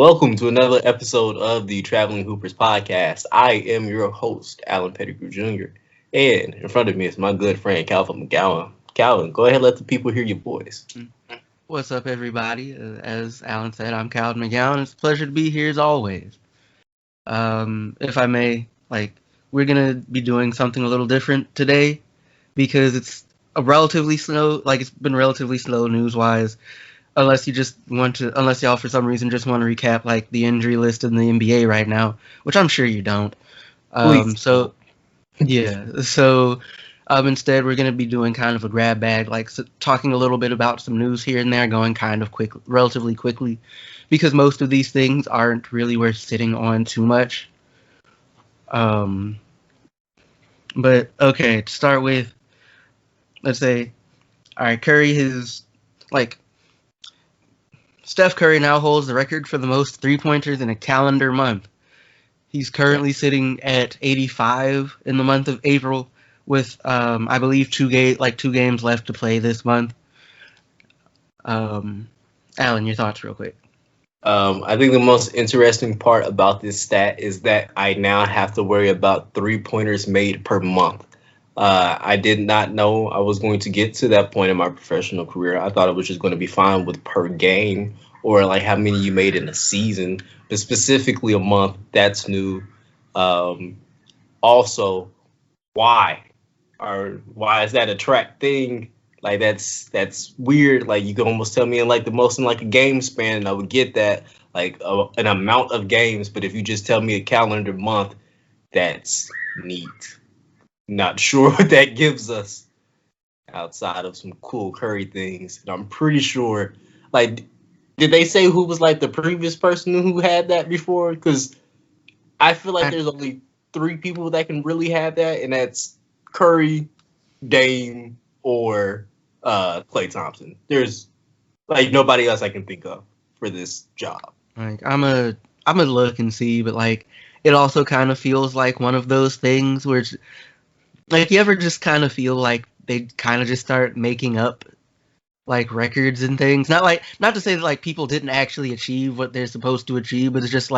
Welcome to another episode of the Traveling Hoopers podcast. I am your host, Alan Pettigrew Jr., and in front of me is my good friend, Calvin McGowan. Calvin, go ahead and let the people hear your voice. What's up, everybody? As Alan said, I'm Calvin McGowan. It's a pleasure to be here as always. If I may, we're gonna be doing something a little different today because it's it's been relatively slow news-wise. Unless y'all for some reason just want to recap the injury list in the NBA right now, which I'm sure you don't. Please. Instead we're going to be doing kind of a grab bag, talking a little bit about some news here and there, going kind of relatively quickly, because most of these things aren't really worth sitting on too much. But okay, to start with, let's say, all right, Steph Curry now holds the record for the most three-pointers in a calendar month. He's currently sitting at 85 in the month of April, with I believe two games left to play this month. Alan, your thoughts real quick. I think the most interesting part about this stat is that I now have to worry about three-pointers made per month. I did not know I was going to get to that point in my professional career. I thought it was just going to be fine with per game or how many you made in a season, but specifically a month, that's new. Also, why is that a track thing? That's weird. You can almost tell me in the most in a game span, and I would get that an amount of games. But if you just tell me a calendar month, that's neat. Not sure what that gives us outside of some cool Curry things. And I'm pretty sure, did they say who was the previous person who had that before? Because I feel there's only three people that can really have that, and that's Curry, Dame, or Klay Thompson. There's nobody else I can think of for this job. I'm a look and see, but it also kind of feels like one of those things where it's, you ever just kind of feel like they kind of just start making up records and things. Not to say that people didn't actually achieve what they're supposed to achieve, but it's just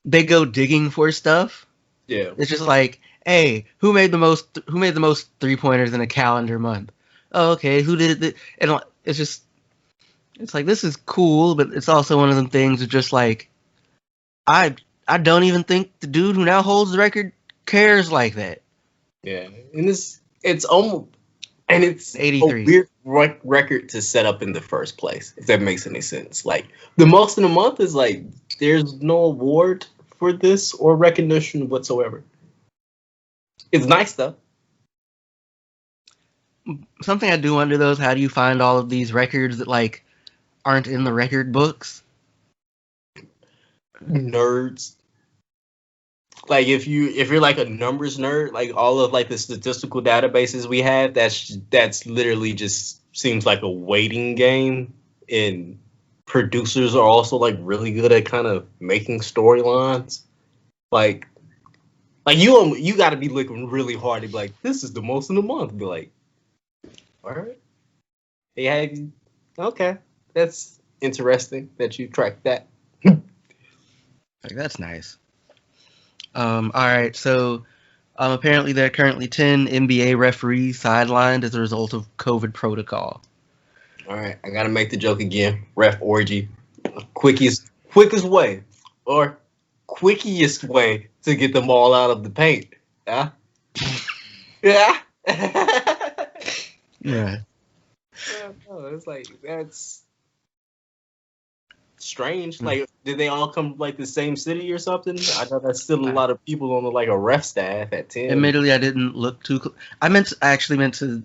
they go digging for stuff. Yeah. It's just hey, who made the most 3-pointers in a calendar month? Oh, okay, who did it? And it's this is cool, but it's also one of them things of just I don't even think the dude who now holds the record cares like that. Yeah, and it's almost, and it's 83. A weird record to set up in the first place, if that makes any sense. The most in a month is there's no award for this or recognition whatsoever. It's nice though. Something I do wonder though is how do you find all of these records that aren't in the record books? Nerds. If you're a numbers nerd, all of the statistical databases we have, that's literally just seems like a waiting game. And producers are also really good at kind of making storylines. You got to be looking really hard to be this is the most in the month. Be all right, yeah, okay, that's interesting that you tracked that. That's nice. All right, so apparently there are currently 10 NBA referees sidelined as a result of COVID protocol. All right, I gotta make the joke again. Ref orgy, quickest way, or quickiest way to get them all out of the paint. Yeah, yeah. Yeah. It's that's strange. Did they all come from the same city or something? I know that's still a lot of people on a ref staff at 10. Admittedly, I didn't look too. I actually meant to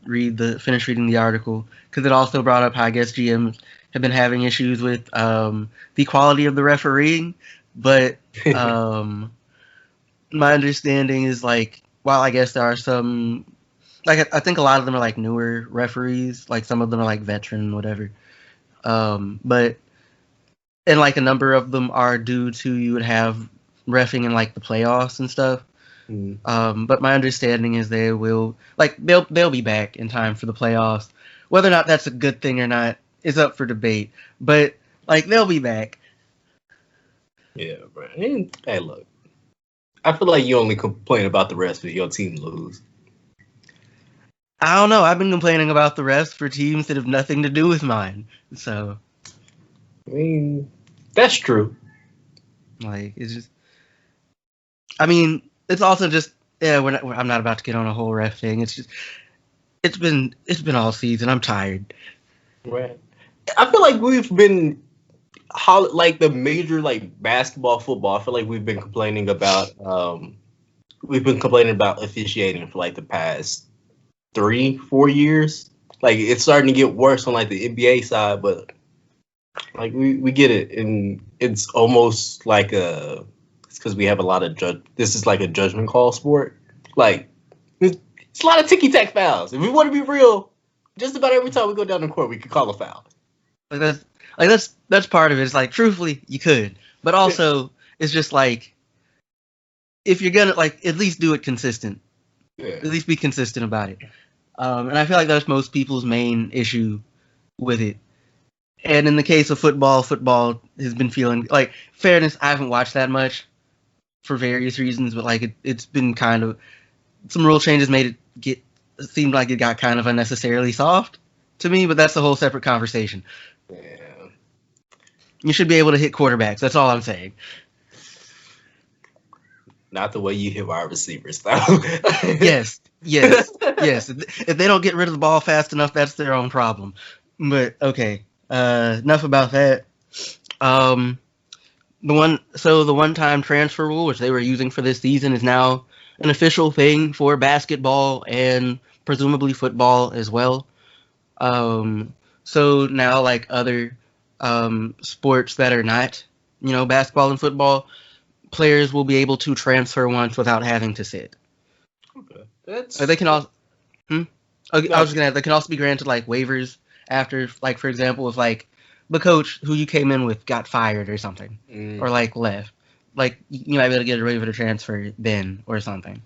finish reading the article because it also brought up how I guess GMs have been having issues with the quality of the refereeing. But my understanding is while I guess there are some I think a lot of them are newer referees, some of them are veteran, whatever. But and a number of them are due to you would have reffing in the playoffs and stuff. But my understanding is they will they'll be back in time for the playoffs. Whether or not that's a good thing or not is up for debate. But they'll be back. Yeah, bro. And, hey, look, I feel like you only complain about the rest of your team lose. I don't know. I've been complaining about the refs for teams that have nothing to do with mine. So, I mean, that's true. like, it's just. I mean, it's also just. Yeah, I'm not about to get on a whole ref thing. It's just. It's been all season. I'm tired. Right. I feel like we've been like the major like basketball, football. I feel like we've been complaining about officiating for like the past 3-4 years. Like it's starting to get worse on like the NBA side, but like we get it, and it's almost like it's because we have a lot of this is like a judgment call sport. Like it's a lot of ticky tack fouls. If we want to be real, just about every time we go down the court, we could call a foul. Like that's part of it. It's like, truthfully, you could, but also it's just like, if you're gonna like, at least do it consistent. Yeah. At least be consistent about it. And I feel like that's most people's main issue with it. And in the case of football has been feeling like, fairness. I haven't watched that much for various reasons, but like it's been kind of, some rule changes made it seemed like it got kind of unnecessarily soft to me. But that's a whole separate conversation. Yeah. You should be able to hit quarterbacks. That's all I'm saying. Not the way you hit wide receivers, though. Yes. If they don't get rid of the ball fast enough, that's their own problem. But okay, enough about that. The one-time transfer rule, which they were using for this season, is now an official thing for basketball and presumably football as well. So now, like other sports that are not, basketball and football, players will be able to transfer once without having to sit. Okay, they can also. Okay, I was just gonna add, they can also be granted like waivers after, like, for example, if like the coach who you came in with got fired or something, or like left, like you might be able to get a waiver to transfer then or something.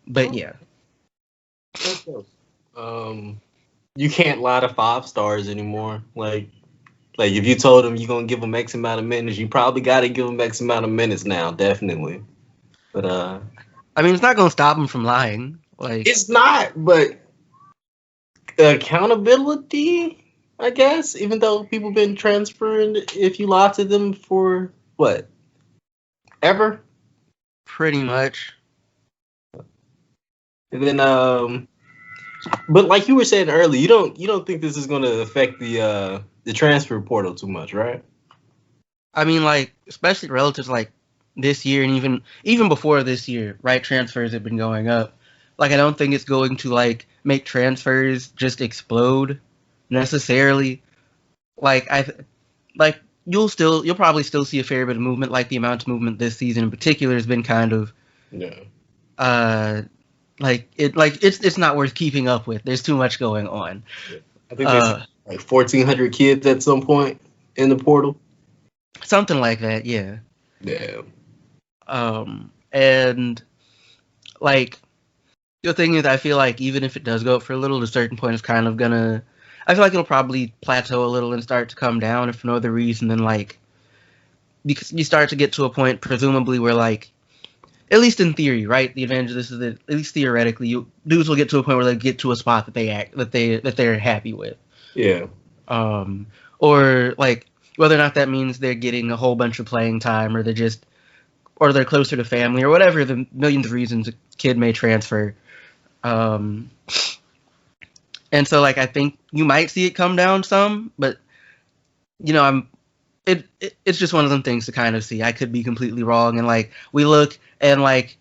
But yeah. You can't lie to 5 stars anymore. Like if you told them you're gonna give them X amount of minutes, you probably got to give them X amount of minutes now, definitely. But I mean, it's not gonna stop them from lying. Like, it's not, but accountability, I guess. Even though people been transferring, if you lie to them for what, ever, pretty much. And then but like you were saying earlier, you don't think this is going to affect the transfer portal too much, right? I mean, like, especially relative to like this year, and even before this year, right? Transfers have been going up. Like, I don't think it's going to like make transfers just explode necessarily. Like, you'll probably still see a fair bit of movement. Like, the amount of movement this season in particular has been kind of it's not worth keeping up with. There's too much going on. I think there's like 1,400 kids at some point in the portal. Something like that, yeah. Yeah. And like, the thing is, I feel like even if it does go up for a little, at a certain point, it's kind of gonna. I feel like it'll probably plateau a little and start to come down, if for no other reason than like, because you start to get to a point, presumably, where like, at least in theory, right? The advantage of this is that, at least theoretically, dudes will get to a point where they get to a spot that they're happy with. Yeah. Or like, whether or not that means they're getting a whole bunch of playing time, or they're closer to family, or whatever the millions of reasons a kid may transfer. And so, like, I think you might see it come down some, but it's just one of them things to kind of see. I could be completely wrong, and like, we look and like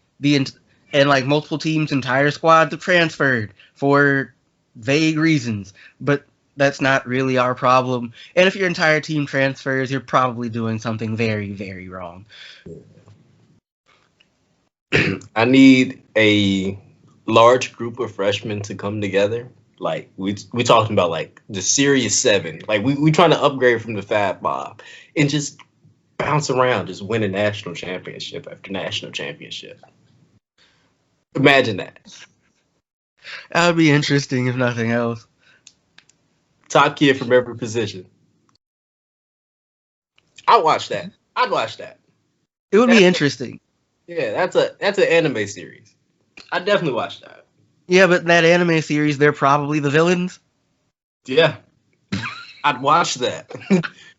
multiple teams' entire squads have transferred for vague reasons, but that's not really our problem. And if your entire team transfers, you're probably doing something very, very wrong. I need a large group of freshmen to come together. Like we talking about like the Serious 7. Like we trying to upgrade from the Fab Five and just bounce around, just win a national championship after national championship. Imagine that. That would be interesting, if nothing else. Top kid from every position. I'd watch that. It would be That's interesting. that's an anime series. I definitely watch that. Yeah, but in that anime series, they're probably the villains. Yeah, I'd watch that.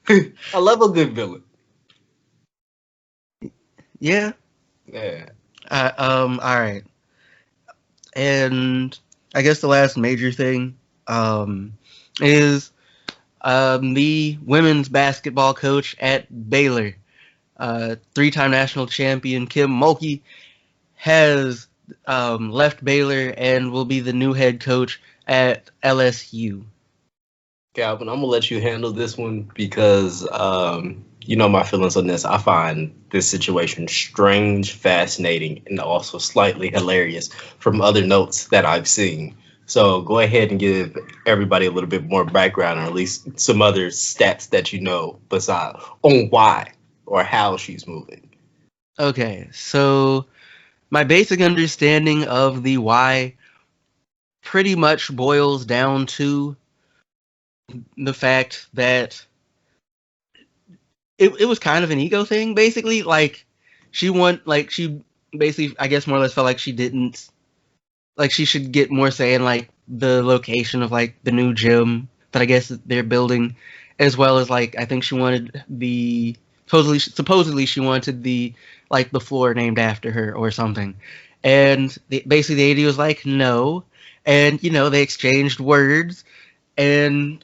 I love a good villain. Yeah. Yeah. All right. And I guess the last major thing is the women's basketball coach at Baylor, three-time national champion Kim Mulkey, has left Baylor and will be the new head coach at LSU. Calvin, I'm gonna let you handle this one because you know my feelings on this. I find this situation strange, fascinating, and also slightly hilarious from other notes that I've seen. So go ahead and give everybody a little bit more background, or at least some other stats that you know beside on why or how she's moving. Okay, so my basic understanding of the why pretty much boils down to the fact that it was kind of an ego thing, basically. She basically, I guess, more or less felt like she didn't, like, she should get more say in, like, the location of, like, the new gym that I guess they're building, as well as, like, I think she wanted supposedly she wanted the floor named after her or something. And basically the AD was like, no. And, they exchanged words, and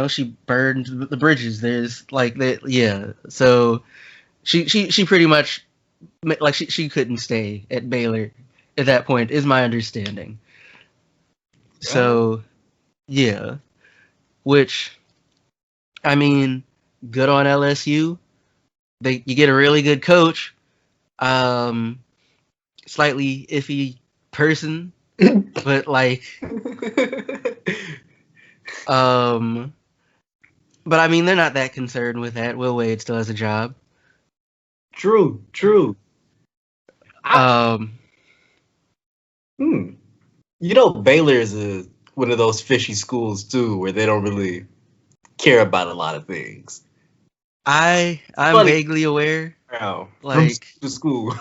she burned the bridges. There's like that, yeah. So she pretty much, like, she couldn't stay at Baylor at that point, is my understanding. Yeah. So yeah, which, I mean, good on LSU. You get a really good coach. Um, Slightly iffy person, but like, um, but I mean, they're not that concerned with that. Will Wade still has a job. True, true. I, Um, hmm. You know, Baylor is one of those fishy schools too, where they don't really care about a lot of things. I'm Funny, vaguely aware, from like, school to school.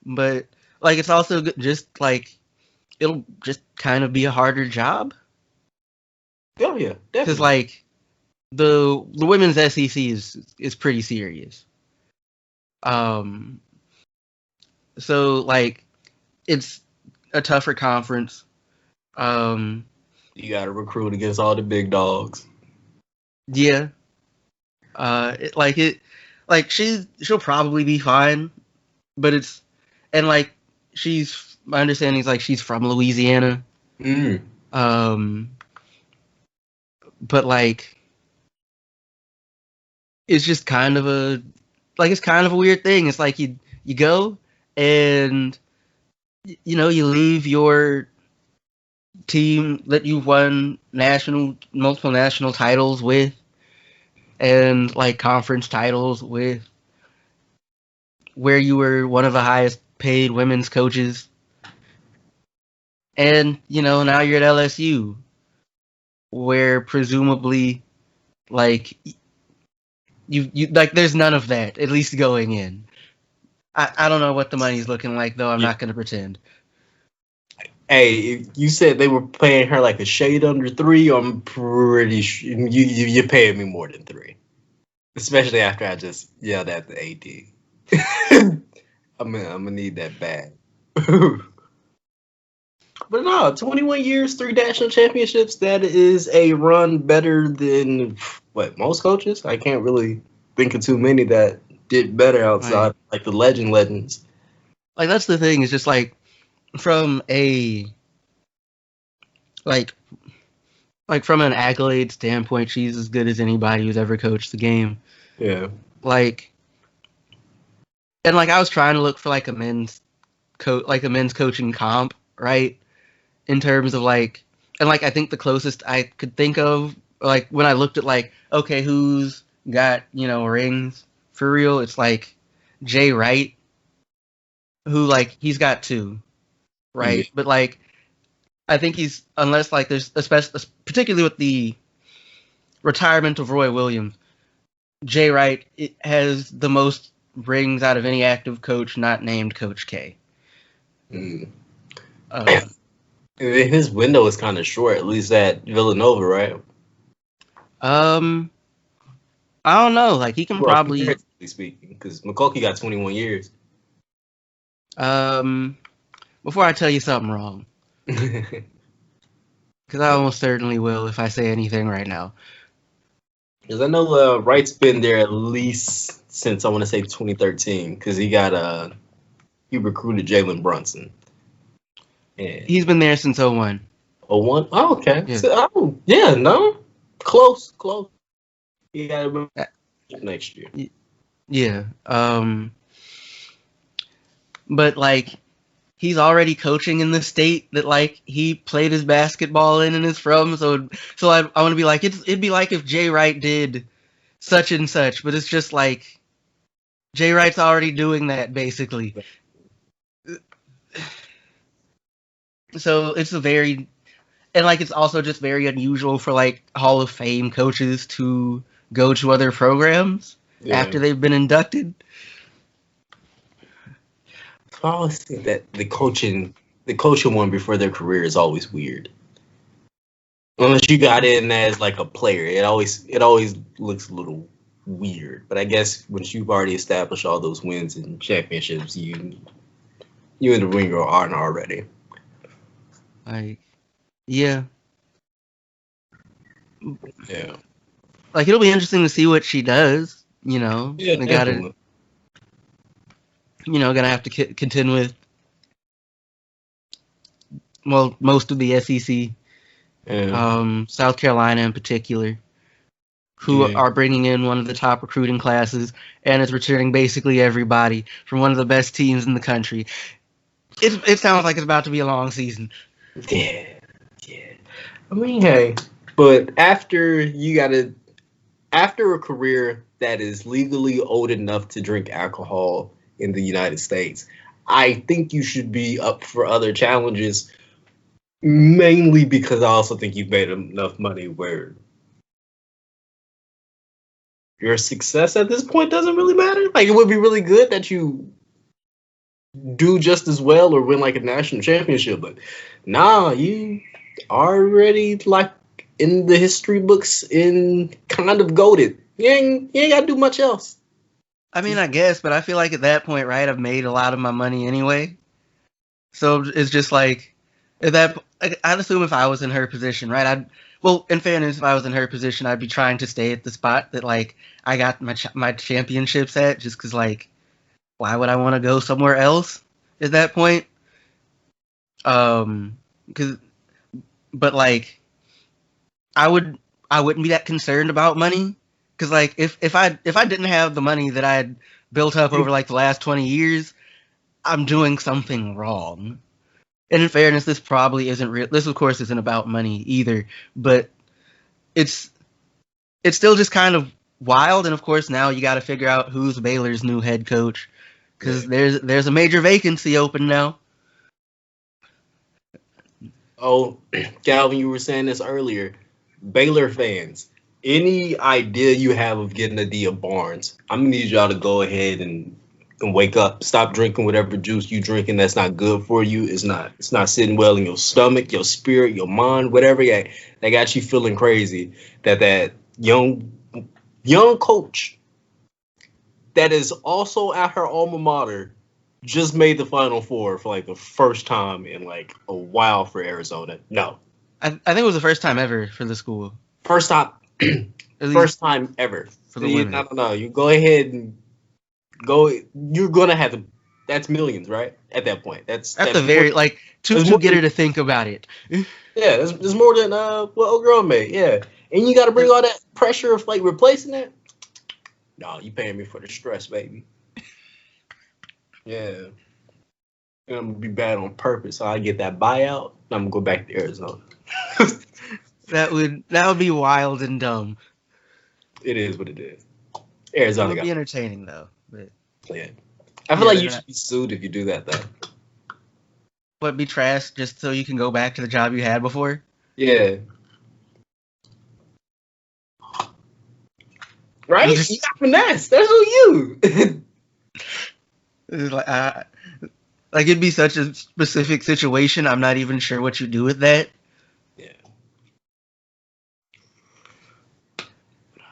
but like it's also just like it'll just kind of be a harder job Oh yeah, because definitely. like the women's SEC is pretty serious. Um, so like it's a tougher conference. Um, You got to recruit against all the big dogs. yeah. Like she'll probably be fine, but it's and like my understanding is like she's from Louisiana. Mm. Um, but like it's just kind of it's kind of a weird thing. It's like you go and you leave your team that you've won multiple national titles with, and like conference titles with, where you were one of the highest paid women's coaches, and now you're at LSU, where presumably like you like there's none of that, at least going in. I don't know what the money's looking like, though. I'm Yeah. not going to pretend. Hey, you said they were paying her like a shade under three. I'm pretty sure you're paying me more than three, especially after I just yelled at the AD. I'm gonna need that back. But no, 21 years, three national championships. That is a run better than what most coaches. I can't really think of too many that did better outside, Like, like the legends. that's the thing. Is just like from a like from an accolade standpoint, she's as good as anybody who's ever coached the game. Yeah, Like, and like I was trying to look for like a men's coaching comp, right? In terms of like, and like I think the closest I could think of, like when I looked at like, okay, who's got rings for real? It's like Jay Wright, who like he's got two, yeah, right? But like I think he's, unless like there's especially particularly with the retirement of Roy Williams, Jay Wright has the most rings out of any active coach not named Coach K. Mm. Um, His window is kind of short, at least at Villanova, right? um, I don't know. Like, he can Well, probably. comparatively speaking, because Mulkey got 21 years. Before I tell you something wrong, Because because I almost certainly will if I say anything right now. I know Wright's been there at least since I want to say 2013, because he recruited Jalen Brunson. And He's been there since '01. oh one, oh okay, Yeah. so, yeah, no, close. He got to Uh, next year. Yeah. But like, he's already coaching in the state that like he played his basketball in and is from. So I want to be like, it'd be like if Jay Wright did such and such, but it's just like Jay Wright's already doing that basically. So it's it's also just very unusual for like Hall of Fame coaches to go to other programs Yeah, after they've been inducted. I always think that the coaching one before their career is always weird. Unless you got in as like a player, it always looks a little weird. But I guess once you've already established all those wins and championships, you in the ringer aren't already. Like, yeah, Yeah. like it'll be interesting to see what she does. Yeah, They got to, definitely. gonna have to contend with most of the SEC, Yeah. South Carolina in particular, who Yeah. are bringing in one of the top recruiting classes and is returning basically everybody from one of the best teams in the country. It sounds like it's about to be a long season. Yeah. Yeah. I mean, hey, but after a career that is legally old enough to drink alcohol in the United States, I think you should be up for other challenges. Mainly because I also think you've made enough money where your success at this point doesn't really matter. Like, it would be really good that you do just as well or win like a national championship, but nah, you already like in the history books in kind of goated. You ain't gotta do much else. I mean, I guess, but I feel like at that point, right, I've made a lot of my money anyway. So it's just like I'd assume if I was in her position, right? Well, in fairness, if I was in her position, I'd be trying to stay at the spot that like I got my championships at, just because like why would I want to go somewhere else at that point? Because but like I would I wouldn't be that concerned about money because like if I didn't have the money that I had built up over like the last 20 years, I'm doing something wrong. And in fairness, this probably isn't real. This, of course, isn't about money either. But it's it's still just kind of wild. And of course, now you got to figure out who's Baylor's new head coach because Yeah. there's a major vacancy open now. Oh, Calvin, you were saying this earlier. Baylor fans, any idea you have of getting Adia Barnes, I'm gonna need y'all to go ahead and wake up. Stop drinking whatever juice you drinking that's not good for you. It's not sitting well in your stomach, your spirit, your mind, whatever that got you feeling crazy. That young coach that is also at her alma mater just made the Final Four for like the first time in like a while for Arizona. No, I think it was the first time ever for the school, first time, at least first time ever. for the women. No. You go ahead and go. You're gonna have to. That's millions, right? At that point, At that's the more. very like That's to more get than her to think about it. yeah. That's more than what old girl made. Yeah, and you got to bring all that pressure of like replacing that. No, you paying me for the stress, baby. Yeah. And I'm gonna be bad on purpose. So I get that buyout. I'm gonna go back to Arizona. That would be wild and dumb. It is what it is. It Arizona would be got entertaining though. But yeah. I feel yeah, like they're you not. should be sued if you do that though. But be trash just so you can go back to the job you had before. Yeah. Right? Just, You got finesse. That's on you. it's like it'd be such a specific situation. I'm not even sure what you do with that. Yeah.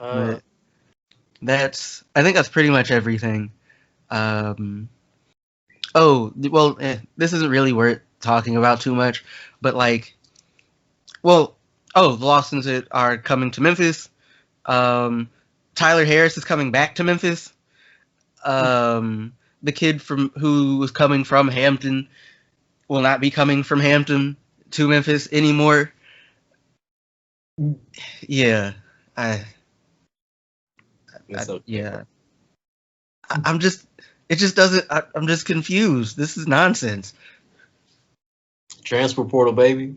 But I think that's pretty much everything. Oh, well, this isn't really worth talking about too much, but like, well, the Lawsons are coming to Memphis. Tyler Harris is coming back to Memphis. The kid who was coming from Hampton will not be coming from Hampton to Memphis anymore. Yeah, yeah. I'm just, it just doesn't. I'm just confused. This is nonsense. Transfer portal, baby.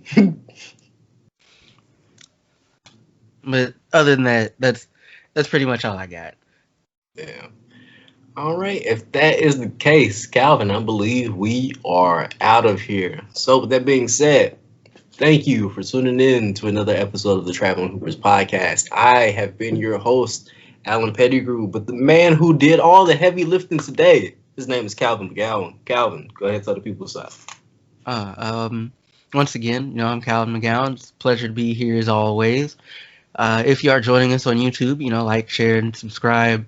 But other than that, that's pretty much all I got. Yeah. All right. If that is the case, Calvin, I believe we are out of here. So with that being said, thank you for tuning in to another episode of the Traveling Hoopers podcast. I have been your host, Alan Pettigrew, but the man who did all the heavy lifting today, his name is Calvin McGowan. Calvin, go ahead and tell the people side. Once again, I'm Calvin McGowan. It's a pleasure to be here as always. If you are joining us on YouTube, like, share, and subscribe.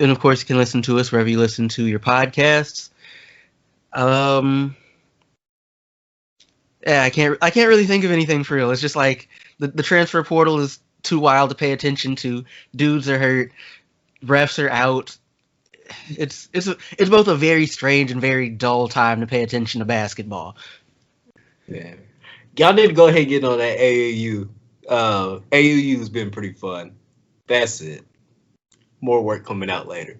And of course, you can listen to us wherever you listen to your podcasts. Yeah, I can't really think of anything for real. It's just like the transfer portal is too wild to pay attention to. Dudes are hurt, refs are out. It's both a very strange and very dull time to pay attention to basketball. Yeah, y'all need to go ahead and get on that AAU. AAU's been pretty fun. That's it. More work coming out later.